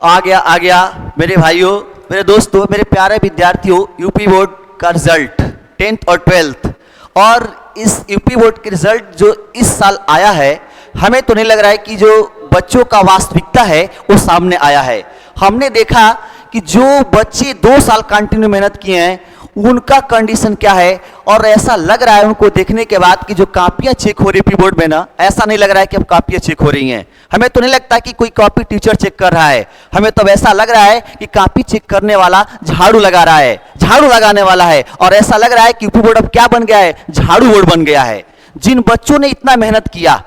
आ गया मेरे भाइयों, मेरे दोस्तों, मेरे प्यारे विद्यार्थियों, यूपी बोर्ड का रिजल्ट 10th और 12th। और इस यूपी बोर्ड के रिजल्ट जो इस साल आया है, हमें तो नहीं लग रहा है कि जो बच्चों का वास्तविकता है वो सामने आया है। हमने देखा कि जो बच्चे 2 साल कंटिन्यू मेहनत किए हैं उनका कंडीशन क्या है, और ऐसा लग रहा है उनको देखने के बाद कि जो कापियां चेक हो रही है बोर्ड में ना, ऐसा नहीं लग रहा है कि अब कापियां चेक हो रही हैं। हमें तो नहीं लगता कि कोई कॉपी टीचर चेक कर रहा है, हमें तो ऐसा लग रहा है कि कापी चेक करने वाला झाड़ू लगा रहा है, झाड़ू लगाने वाला है। और ऐसा लग रहा है कि यूपी बोर्ड अब क्या बन गया है, झाड़ू बोर्ड बन गया है। जिन बच्चों ने इतना मेहनत किया,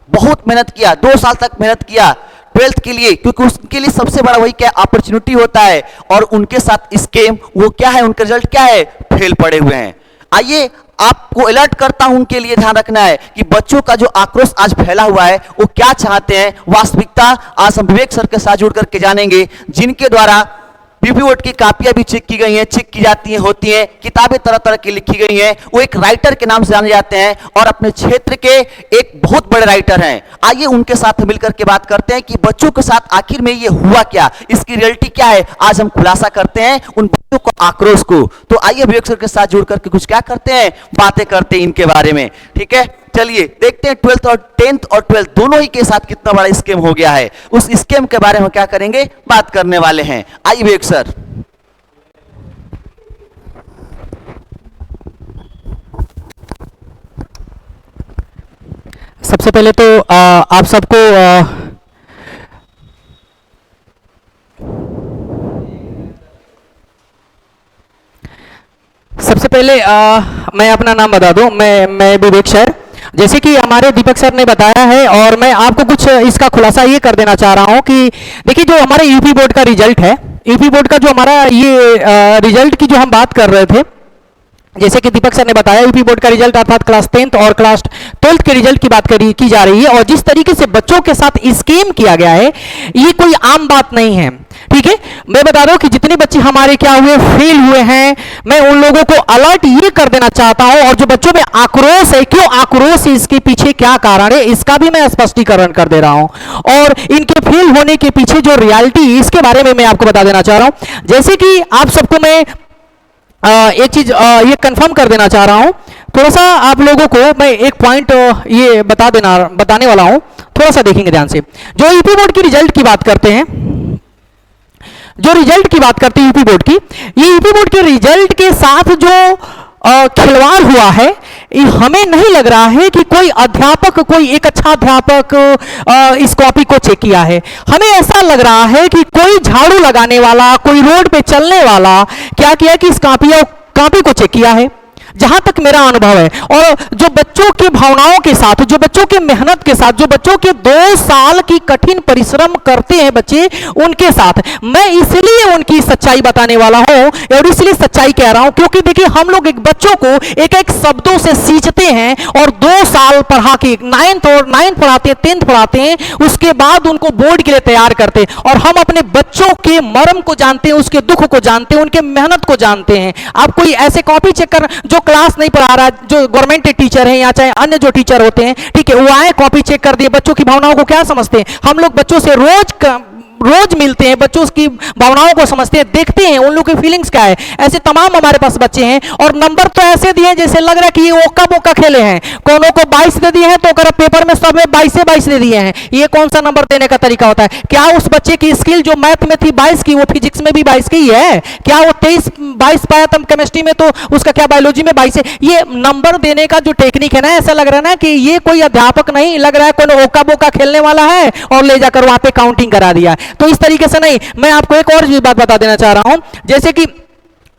बहुत मेहनत किया, 2 साल तक मेहनत किया 12th के लिए, क्योंकि उसके लिए सबसे बड़ा वही क्या अपॉर्चुनिटी होता है, और उनके साथ स्कैम, वो क्या है, उनका रिजल्ट क्या है, फेल पड़े हुए हैं। आइए आपको अलर्ट करता हूं, उनके लिए ध्यान रखना है कि बच्चों का जो आक्रोश आज फैला हुआ है वो क्या चाहते हैं, वास्तविकता आज हम विवेक सर के साथ जुड़ करके जानेंगे, जिनके द्वारा यूपी बोर्ड की कापियां भी चेक की गई हैं, चेक की जाती हैं, होती हैं, किताबें तरह तरह की लिखी गई हैं। वो एक राइटर के नाम से जाने जाते हैं और अपने क्षेत्र के एक बहुत बड़े राइटर हैं। आइए उनके साथ मिलकर के बात करते हैं कि बच्चों के साथ आखिर में ये हुआ क्या, इसकी रियलिटी क्या है। आज हम खुलासा करते हैं उन बच्चों को, आक्रोश को। तो आइए विवेक सर के साथ जुड़ करके कुछ क्या करते हैं, बातें करते हैं इनके बारे में। ठीक है, चलिए देखते हैं 12th और 10th और 12th दोनों ही के साथ कितना बड़ा स्कैम हो गया है। उस स्कैम के बारे में क्या करेंगे, बात करने वाले हैं। आइए विवेक सर। सबसे पहले तो आप सबको मैं अपना नाम बता दूं, मैं विवेक सर, जैसे कि हमारे दीपक सर ने बताया है, और मैं आपको कुछ इसका खुलासा ये कर देना चाह रहा हूं कि देखिए, जो हमारे यूपी बोर्ड का रिजल्ट है, यूपी बोर्ड का जो हमारा ये रिजल्ट की जो हम बात कर रहे थे, जैसे कि दीपक सर ने बताया, यूपी बोर्ड का रिजल्ट अर्थात क्लास 10th और क्लास 12th के रिजल्ट की बात की जा रही है। और जिस तरीके से बच्चों के साथ स्कैम किया गया है, ये कोई आम बात नहीं है। ठीक है, मैं बता रहा हूं कि जितने बच्चे हमारे क्या हुए, फेल हुए हैं, मैं उन लोगों को अलर्ट ये कर देना चाहता हूं। और जो बच्चों में आक्रोश है, क्यों आक्रोश है, इसके पीछे क्या कारण है, इसका भी मैं स्पष्टीकरण कर दे रहा हूं। और इनके फेल होने के पीछे जो रियलिटी, इसके बारे में मैं आपको बता देना चाह रहा हूं। जैसे कि आप सबको मैं एक चीज ये कंफर्म कर देना चाह रहा हूं, थोड़ा सा आप लोगों को मैं एक पॉइंट ये बताने वाला हूं, थोड़ा सा देखेंगे ध्यान से। जो यूपी बोर्ड की रिजल्ट की बात करते हैं, जो रिजल्ट की बात करते हैं यूपी बोर्ड की, ये यूपी बोर्ड के रिजल्ट के साथ जो खिलवाड़ हुआ है, हमें नहीं लग रहा है कि कोई अध्यापक, कोई एक अच्छा अध्यापक इस कॉपी को चेक किया है। हमें ऐसा लग रहा है कि कोई झाड़ू लगाने वाला, कोई रोड पे चलने वाला क्या किया कि इस कॉपी को चेक किया है, जहां तक मेरा अनुभव है। और जो बच्चों की भावनाओं के साथ, जो बच्चों की मेहनत के साथ, जो बच्चों के 2 साल की कठिन परिश्रम करते हैं बच्चे, उनके साथ मैं इसलिए उनकी सच्चाई बताने वाला हूं, और इसलिए सच्चाई कह रहा हूं क्योंकि देखिए, हम लोग एक बच्चों को एक एक शब्दों से सींचते हैं, और 2 साल पढ़ा के 9th पढ़ाते हैं, 10th पढ़ाते हैं, उसके बाद उनको बोर्ड के लिए तैयार करते हैं। और हम अपने बच्चों के मर्म को जानते हैं, उसके दुख को जानते हैं, उनके मेहनत को जानते हैं। आप कोई ऐसे कॉपी चेक कर, जो क्लास नहीं पढ़ा रहा, जो गवर्नमेंट टीचर है या चाहे अन्य जो टीचर होते हैं, ठीक है, वो आए कॉपी चेक कर दिए, बच्चों की भावनाओं को क्या समझते हैं। हम लोग बच्चों से रोज मिलते हैं, बच्चों की भावनाओं को समझते हैं, देखते हैं उन लोगों की फीलिंग्स क्या है। ऐसे तमाम हमारे पास बच्चे हैं, और नंबर तो ऐसे दिए जैसे लग रहा है कि ये ओका बोका खेले हैं। कोनो को 22 दे दिए हैं, तो अगर पेपर में सब में 22 से 22 दे दिए हैं। ये कौन सा नंबर देने का तरीका होता है? क्या उस बच्चे की स्किल जो मैथ में थी 22 की, वो फिजिक्स में भी 22 की ही है? क्या वो 22 पाया था केमिस्ट्री में, तो उसका क्या बायोलॉजी में 22 है? ये नंबर देने का जो टेक्निक है ना, ऐसा लग रहा है ना कि ये कोई अध्यापक नहीं, लग रहा है कोई ओका बोका खेलने वाला है और ले जाकर वहां पे काउंटिंग करा दिया। तो इस तरीके से नहीं, मैं आपको एक और भी बात बता देना चाह रहा हूं, जैसे कि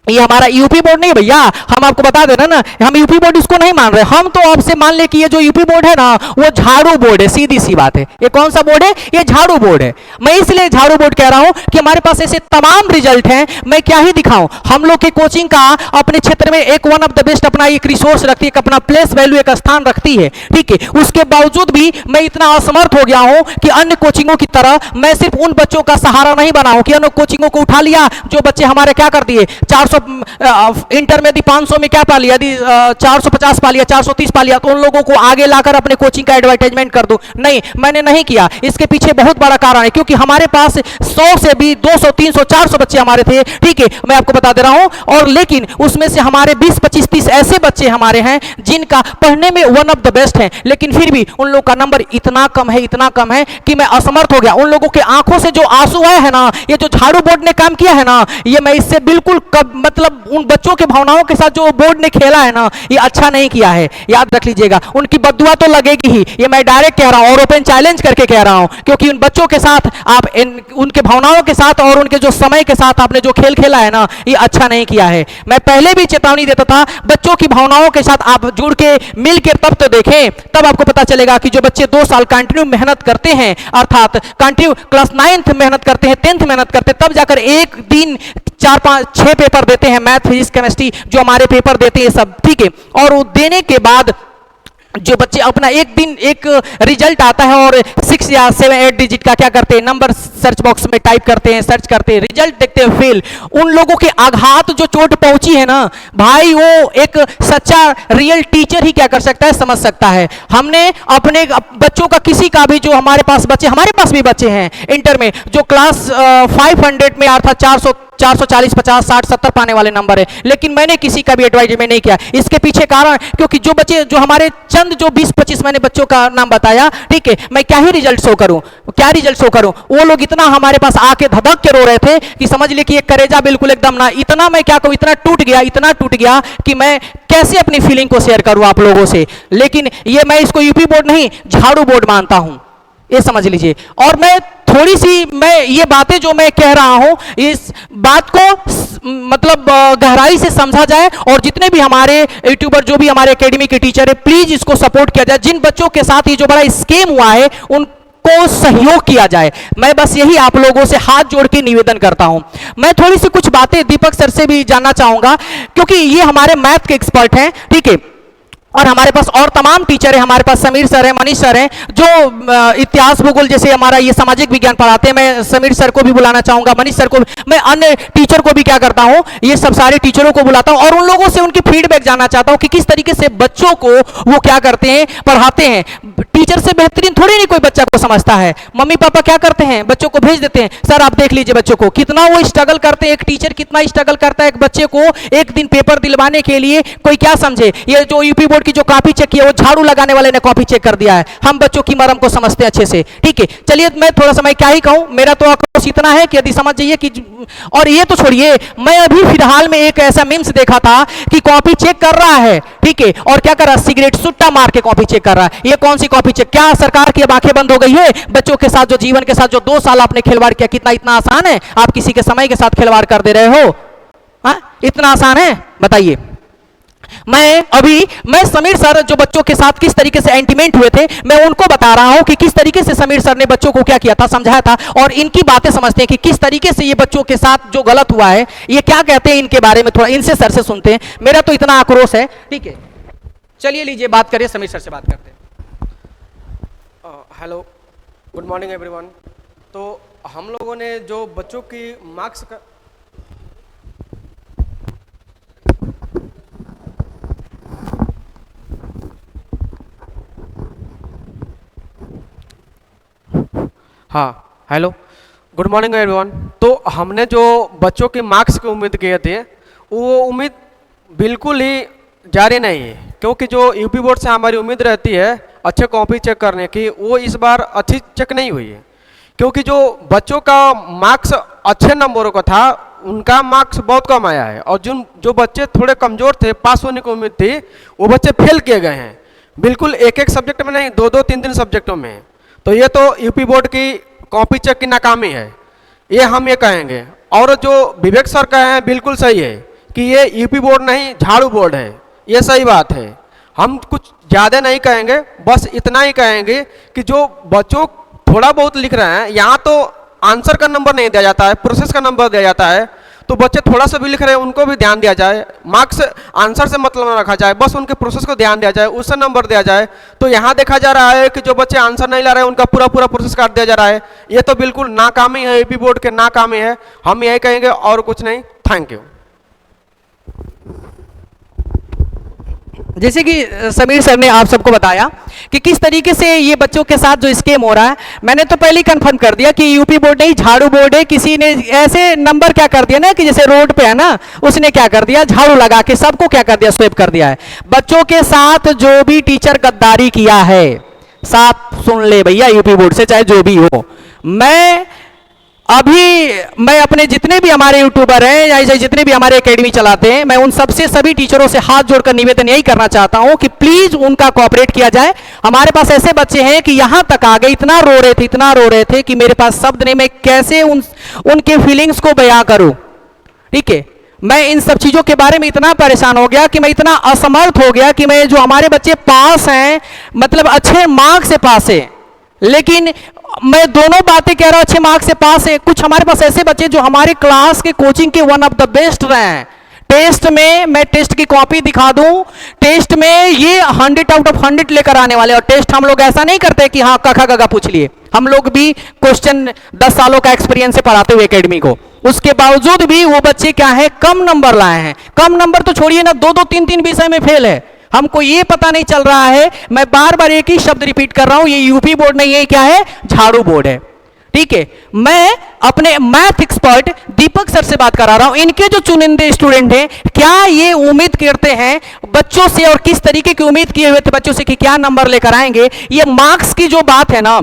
ये हमारा यूपी बोर्ड नहीं भैया, हम आपको बता दे रहे ना, हम यूपी बोर्ड इसको नहीं मान रहे। हम तो आपसे मान ले कि ये जो यूपी बोर्ड है ना, वो झाड़ू बोर्ड है, सीधी सी बात है। ये कौन सा बोर्ड है? ये झाड़ू बोर्ड है। मैं इसलिए झाड़ू बोर्ड कह रहा हूं कि हमारे पास ऐसे तमाम रिजल्ट हैं, मैं क्या ही दिखाऊं। हम लोग की कोचिंग का अपने क्षेत्र में एक वन ऑफ द बेस्ट अपना एक रिसोर्स रखती है, अपना प्लेस वैल्यू एक स्थान रखती है, ठीक है। उसके बावजूद भी मैं इतना असमर्थ हो गया हूं कि अन्य कोचिंगों की तरह मैं सिर्फ उन बच्चों का सहारा नहीं बना हूं कि अन्य कोचिंगों को उठा लिया, जो बच्चे हमारे क्या कर दिए, 400 500 इंटर में यदि 500 में क्या पा लिया, यदि 450 पा लिया, 430 पा लिया, तो उन लोगों को आगे लाकर अपने कोचिंग का एडवर्टाइजमेंट कर दूं? नहीं, मैंने नहीं किया। इसके पीछे बहुत बड़ा कारण है, क्योंकि हमारे पास 100 से भी 200, 300, 400 बच्चे हमारे थे, ठीक है, मैं आपको बता दे रहा हूं। और लेकिन उसमें से हमारे 20, 25, 30 ऐसे बच्चे हमारे हैं जिनका पढ़ने में वन ऑफ द बेस्ट है, लेकिन फिर भी उन लोगों का नंबर इतना कम है, इतना कम है कि मैं असमर्थ हो गया। उन लोगों के आंखों से जो आंसू आए हैं ना, ये जो झाड़ू बोर्ड ने काम किया है ना, ये मैं इससे बिल्कुल मतलब उन बच्चों के भावनाओं के साथ जो बोर्ड ने खेला है ना, ये अच्छा नहीं किया है, याद रख लीजिएगा। उनकी बद्दुआ तो लगेगी ही, ये मैं डायरेक्ट कह रहा हूं और ओपन चैलेंज करके कह रहा हूं, क्योंकि उन बच्चों के साथ आप उनके भावनाओं के साथ और उनके जो समय के साथ आपने जो खेल खेला है ना, ये अच्छा नहीं किया है। मैं पहले भी चेतावनी देता था, बच्चों की भावनाओं के साथ आप जुड़ के मिल के तब तो देखें, तब आपको पता चलेगा कि जो बच्चे 2 साल कंटिन्यू मेहनत करते हैं, अर्थात कंटिन्यू क्लास 9th मेहनत करते हैं, 10th मेहनत करते हैं, तब जाकर एक दिन 4, 5, 6 पेपर देते हैं, मैथ, फिजिक्स, केमिस्ट्री, जो हमारे पेपर देते हैं सब, ठीक है। और वो देने के बाद जो बच्चे अपना एक दिन एक रिजल्ट आता है और 6 या 7, 8 डिजिट का क्या करते हैं, नंबर सर्च बॉक्स में टाइप करते हैं, सर्च करते हैं, रिजल्ट देखते हैं फेल। उन लोगों के आघात जो चोट पहुंची है ना भाई, वो एक सच्चा रियल टीचर ही क्या कर सकता है, समझ सकता है। हमने अपने बच्चों का, किसी का भी, जो हमारे पास बच्चे, हमारे पास भी बच्चे हैं इंटर में जो क्लास 500 में अर्थात 440, 50, 60, 70 पाने वाले नंबर है, लेकिन मैंने किसी का भी एडवाइजमेंट नहीं किया। इसके पीछे कारण, क्योंकि जो बच्चे, जो हमारे चंद जो 20-25 मैंने बच्चों का नाम बताया, ठीक है, मैं क्या ही रिजल्ट शो करूं, क्या रिजल्ट शो करूं? वो लोग इतना हमारे पास आके धधक के रो रहे थे कि समझ लिए कि एक करेजा बिल्कुल एकदम ना, इतना मैं क्या कहूं, इतना टूट गया, इतना टूट गया कि मैं कैसे अपनी फीलिंग को शेयर करूं आप लोगों से। लेकिन ये मैं इसको यूपी बोर्ड नहीं, झाड़ू बोर्ड मानता हूं, ये समझ लीजिए। और मैं थोड़ी सी, मैं ये बातें जो मैं कह रहा हूं, इस बात को मतलब गहराई से समझा जाए, और जितने भी हमारे यूट्यूबर, जो भी हमारे एकेडमी के टीचर है, प्लीज इसको सपोर्ट किया जाए। जिन बच्चों के साथ ये जो बड़ा स्कैम हुआ है, उनको सहयोग किया जाए। मैं बस यही आप लोगों से हाथ जोड़ के निवेदन करता हूं। मैं थोड़ी सी कुछ बातें दीपक सर से भी जानना चाहूंगा, क्योंकि ये हमारे मैथ के एक्सपर्ट हैं, ठीक है, और हमारे पास और तमाम टीचर हैं, हमारे पास समीर सर हैं, मनीष सर हैं, जो इतिहास भूगोल जैसे हमारा ये सामाजिक विज्ञान पढ़ाते हैं। मैं समीर सर को भी बुलाना चाहूंगा, मनीष सर को, मैं अन्य टीचर को भी क्या करता हूं, ये सब सारे टीचरों को बुलाता हूं और उन लोगों से उनकी फीडबैक जानना चाहता हूं कि किस तरीके से बच्चों को वो क्या करते हैं, पढ़ाते हैं। टीचर से बेहतरीन थोड़ी नहीं कोई बच्चा को समझता है। मम्मी पापा क्या करते हैं, बच्चों को भेज देते हैं, सर आप देख लीजिए बच्चों को, कितना वो स्ट्रगल करते हैं, एक टीचर कितना स्ट्रगल करता है एक बच्चे को एक दिन पेपर दिलवाने के लिए। कोई क्या समझे, ये जो यूपी बोर्ड की जो कॉपी चेक किया, वो झाड़ू लगाने वाले ने कॉपी चेक कर दिया है। हम बच्चों की मरम को समझते हैं अच्छे से, ठीक है। चलिए, मैं थोड़ा सा, मैं क्या ही कहूं, मेरा तो आक्रोश इतना है कि यदि समझ जाइए कि, और ये तो छोड़िए, मैं अभी फिलहाल में एक ऐसा मीम्स देखा था कि कॉपी चेक कर रहा है, ठीक है, और क्या कर रहा है, सिगरेट सुट्टा मार के कॉपी चेक कर रहा है। ये कौन सी कॉपी चेक, क्या सरकार की अब आंखें बंद हो गई है? बच्चों के साथ जो जीवन के साथ जो 2 साल आपने खिलवाड़ किया, कितना इतना आसान है? आप किसी के समय के साथ खिलवाड़ कर दे रहे हो, हाँ? इतना आसान है, बताइए। मैं समीर सर जो बच्चों के साथ किस तरीके से एंटीमेंट हुए थे, मैं उनको बता रहा हूं कि किस तरीके से समीर सर ने बच्चों को क्या किया था, समझाया था, और इनकी बातें समझते हैं कि किस तरीके से ये बच्चों के साथ जो गलत हुआ है, ये क्या कहते हैं इनके बारे में, थोड़ा इनसे सर से सुनते हैं। मेरा तो इतना आक्रोश है, ठीक है। चलिए, लीजिए बात करिए, समीर सर से बात करते हैं। Hello, good morning everyone. तो हम लोगों ने जो बच्चों की मार्क्स का, हाँ, हेलो, गुड मॉर्निंग एवरीवन। तो हमने जो बच्चों की मार्क्स की उम्मीद किए थे, वो उम्मीद बिल्कुल ही जारी नहीं है, क्योंकि जो यूपी बोर्ड से हमारी उम्मीद रहती है अच्छे कॉपी चेक करने की, वो इस बार अच्छी चेक नहीं हुई है। क्योंकि जो बच्चों का मार्क्स अच्छे नंबरों का था, उनका मार्क्स बहुत कम आया है, और जो बच्चे थोड़े कमज़ोर थे, पास होने की उम्मीद थी, वो बच्चे फेल किए गए हैं। बिल्कुल एक एक सब्जेक्ट में नहीं, 2-2, 3-3 सब्जेक्टों में। तो ये तो यूपी बोर्ड की कॉपी चेक की नाकामी है, ये हम ये कहेंगे। और जो विवेक सर कहे हैं बिल्कुल सही है कि ये यूपी बोर्ड नहीं, झाड़ू बोर्ड है, ये सही बात है। हम कुछ ज़्यादा नहीं कहेंगे, बस इतना ही कहेंगे कि जो बच्चों थोड़ा बहुत लिख रहे हैं, यहाँ तो आंसर का नंबर नहीं दिया जाता है, प्रोसेस का नंबर दिया जाता है। तो बच्चे थोड़ा सा भी लिख रहे हैं, उनको भी ध्यान दिया जाए, मार्क्स आंसर से मतलब ना रखा जाए, बस उनके प्रोसेस को ध्यान दिया जाए, उससे नंबर दिया जाए। तो यहाँ देखा जा रहा है कि जो बच्चे आंसर नहीं ला रहे हैं, उनका पूरा प्रोसेस काट दिया जा रहा है। ये तो बिल्कुल नाकामी है, यूपी बोर्ड के नाकामी है। हम यही कहेंगे और कुछ नहीं। Thank you. जैसे कि समीर सर ने आप सबको बताया कि किस तरीके से ये बच्चों के साथ जो स्कैम हो रहा है, मैंने तो पहले ही कंफर्म कर दिया कि यूपी बोर्ड नहीं झाड़ू बोर्ड है। किसी ने ऐसे नंबर क्या कर दिया ना कि जैसे रोड पे है ना, उसने क्या कर दिया, झाड़ू लगा के सबको क्या कर दिया, स्वीप कर दिया है। बच्चों के साथ जो भी टीचर गद्दारी किया है, साफ सुन ले भैया, यूपी बोर्ड से चाहे जो भी हो, मैं अपने जितने भी हमारे यूट्यूबर हैं या जितने भी हमारे एकेडमी चलाते हैं, मैं उन सबसे सभी टीचरों से हाथ जोड़कर निवेदन यही करना चाहता हूं कि प्लीज उनका कोऑपरेट किया जाए। हमारे पास ऐसे बच्चे हैं कि यहां तक आ गए, इतना रो रहे थे कि मेरे पास शब्द नहीं, मैं कैसे उनके फीलिंग्स को बयां करूं। ठीक है, मैं इन सब चीजों के बारे में इतना परेशान हो गया कि मैं इतना असमर्थ हो गया कि मैं जो हमारे बच्चे पास हैं, मतलब अच्छे मार्क्स से पास है, लेकिन मैं दोनों बातें कह रहा हूं, अच्छे मार्क्स से पास है। कुछ हमारे पास ऐसे बच्चे जो हमारे क्लास के कोचिंग के वन ऑफ द बेस्ट रहे हैं। टेस्ट में मैं टेस्ट की कॉपी दिखा दूं, टेस्ट में ये 100 आउट ऑफ 100 लेकर आने वाले। और टेस्ट हम लोग ऐसा नहीं करते कि हाँ कखा गगा पूछ लिए, हम लोग भी क्वेश्चन 10 सालों का एक्सपीरियंस से पढ़ाते हुए एकेडमी को, उसके बावजूद भी वो बच्चे क्या है, कम नंबर लाए हैं। कम नंबर तो छोड़िए ना, 2-2, 3-3 विषय में फेल है। हमको ये पता नहीं चल रहा है, मैं बार बार एक ही शब्द रिपीट कर रहा हूं, ये यूपी बोर्ड नहीं है, क्या है, झाड़ू बोर्ड है। ठीक है, मैं अपने मैथ एक्सपर्ट दीपक सर से बात करा रहा हूं, इनके जो चुनिंदे स्टूडेंट हैं, क्या ये उम्मीद करते हैं बच्चों से, और किस तरीके की उम्मीद किए हुए थे बच्चों से कि क्या नंबर लेकर आएंगे। ये मार्क्स की जो बात है ना,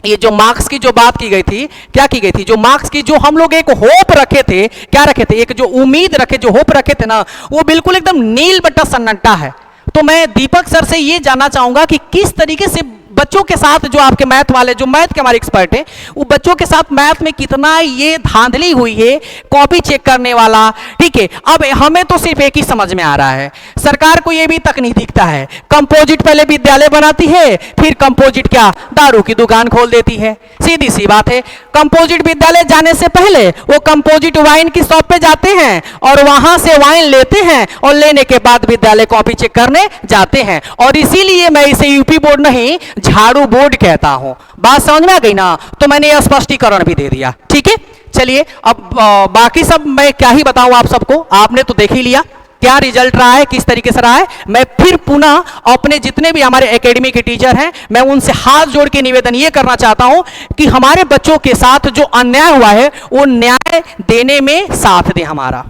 ये जो मार्क्स की जो बात की गई थी, क्या की गई थी, जो मार्क्स की जो हम लोग एक होप रखे थे, क्या रखे थे, एक जो उम्मीद रखे, जो होप रखे थे ना, वो बिल्कुल एकदम नील बट्टा सन्नाटा है। तो मैं दीपक सर से ये जानना चाहूंगा कि किस तरीके से बच्चों के साथ, जो आपके मैथ वाले, जो मैथ के हमारे एक्सपर्ट हैं, वो बच्चों के साथ मैथ में कितना ये धांधली हुई है, कॉपी चेक करने वाला। ठीक है, अब हमें तो सिर्फ एक ही समझ में आ रहा है, सरकार को ये भी तक नहीं दिखता है, कंपोजिट पहले विद्यालय बनाती है, फिर कंपोजिट क्या, दारू की दुकान खोल देती है। सीधी सी बात है, कंपोजिट विद्यालय जाने से पहले वो कंपोजिट वाइन की शॉप पे जाते हैं और वहां से वाइन लेते हैं, और लेने के बाद विद्यालय कॉपी चेक करने जाते हैं। और इसीलिए मैं इसे यूपी बोर्ड नहीं, झाड़ू बोर्ड कहता हूं। बात समझ में आ गई ना? तो मैंने यह स्पष्टीकरण भी दे दिया। ठीक है, चलिए अब बाकी सब मैं क्या ही बताऊं आप सबको, आपने तो देख ही लिया क्या रिजल्ट रहा है, किस तरीके से रहा है। मैं फिर पुनः अपने जितने भी हमारे एकेडमी के टीचर हैं, मैं उनसे हाथ जोड़ के निवेदन ये करना चाहता हूं कि हमारे बच्चों के साथ जो अन्याय हुआ है, वो न्याय देने में साथ दें हमारा।